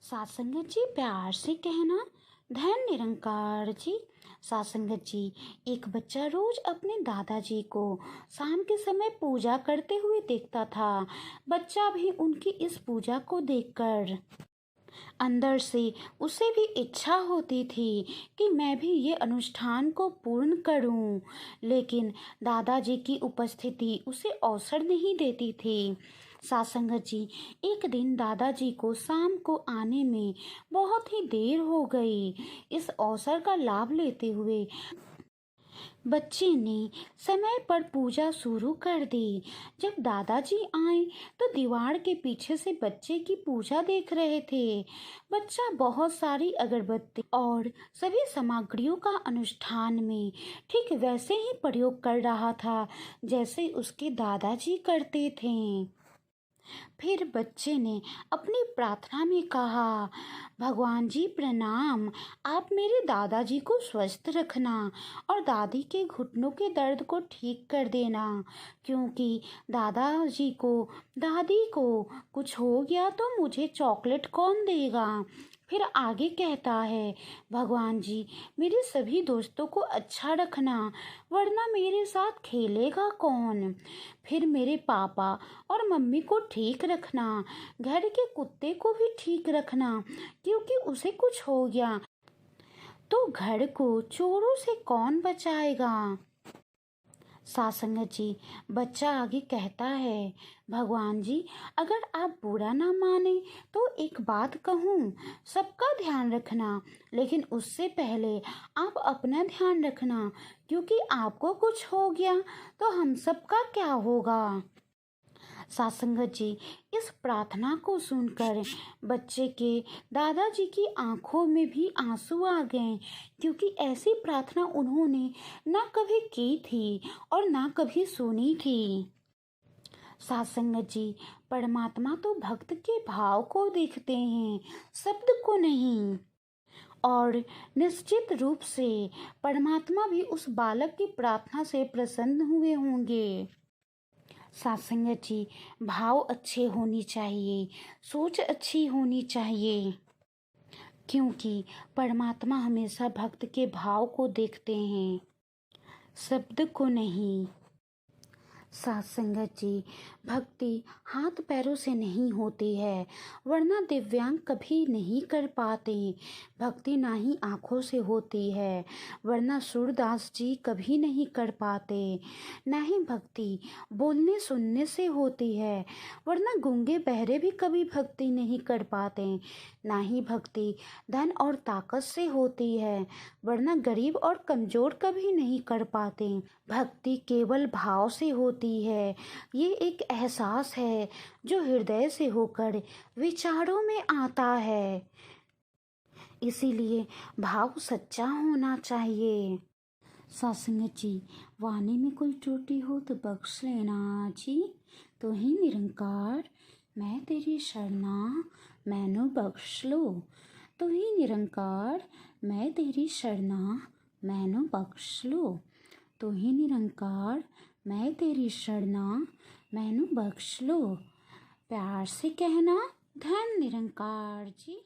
सासंगत जी प्यार से कहना। धन निरंकार जी। सासंगत जी, एक बच्चा रोज अपने दादाजी को शाम के समय पूजा करते हुए देखता था। बच्चा भी उनकी इस पूजा को देखकर अंदर से उसे भी इच्छा होती थी कि मैं भी ये अनुष्ठान को पूर्ण करूं, लेकिन दादाजी की उपस्थिति उसे अवसर नहीं देती थी। सासंगत जी, एक दिन दादाजी को शाम को आने में बहुत ही देर हो गई। इस अवसर का लाभ लेते हुए बच्चे ने समय पर पूजा शुरू कर दी। जब दादाजी आए तो दीवार के पीछे से बच्चे की पूजा देख रहे थे। बच्चा बहुत सारी अगरबत्ती और सभी सामग्रियों का अनुष्ठान में ठीक वैसे ही प्रयोग कर रहा था जैसे उसके दादाजी करते थे। फिर बच्चे ने अपनी प्रार्थना में कहा, भगवान जी प्रणाम, आप मेरे दादाजी को स्वस्थ रखना और दादी के घुटनों के दर्द को ठीक कर देना, क्योंकि दादी को कुछ हो गया तो मुझे चॉकलेट कौन देगा। फिर आगे कहता है, भगवान जी मेरे सभी दोस्तों को अच्छा रखना, वरना मेरे साथ खेलेगा कौन। फिर मेरे पापा और मम्मी को ठीक रखना, घर के कुत्ते को भी ठीक रखना, क्योंकि उसे कुछ हो गया तो घर को चोरों से कौन बचाएगा। सासंगत जी, बच्चा आगे कहता है, भगवान जी अगर आप बुरा ना माने तो एक बात कहूँ, सबका ध्यान रखना, लेकिन उससे पहले आप अपना ध्यान रखना, क्योंकि आपको कुछ हो गया तो हम सबका क्या होगा। सासंगत जी, इस प्रार्थना को सुनकर बच्चे के दादाजी की आंखों में भी आंसू आ गए, क्योंकि ऐसी प्रार्थना उन्होंने ना कभी की थी और ना कभी सुनी थी। सासंगत जी, परमात्मा तो भक्त के भाव को देखते हैं, शब्द को नहीं। और निश्चित रूप से परमात्मा भी उस बालक की प्रार्थना से प्रसन्न हुए होंगे। सासंगत जी, भाव अच्छे होनी चाहिए, सोच अच्छी होनी चाहिए, क्योंकि परमात्मा हमेशा भक्त के भाव को देखते हैं, शब्द को नहीं। सासंगत जी, भक्ति हाथ पैरों से नहीं होती है, वरना दिव्यांग कभी नहीं कर पाते। भक्ति ना ही आँखों से होती है, वरना सूरदास जी कभी नहीं कर पाते। ना ही भक्ति बोलने सुनने से होती है, वरना गूंगे बहरे भी कभी भक्ति नहीं कर पाते। ना ही भक्ति धन और ताकत से होती है, वरना गरीब और कमजोर कभी नहीं कर पाते। भक्ति केवल भाव से होती है, ये एक एहसास है जो हृदय से होकर विचारों में आता है, इसीलिए भाव सच्चा होना चाहिए। सासंगत जी, वाणी में कोई त्रुटि हो तो बख्श लेना जी। तो ही निरंकार मैं तेरी शरणा, मैनू बख्श लो। तो ही निरंकार मैं तेरी शरणा, मैनू बख्श लो। तो ही निरंकार मैं तेरी शरणा, मैनू बख्श लो। प्यार से कहना, धन निरंकार जी।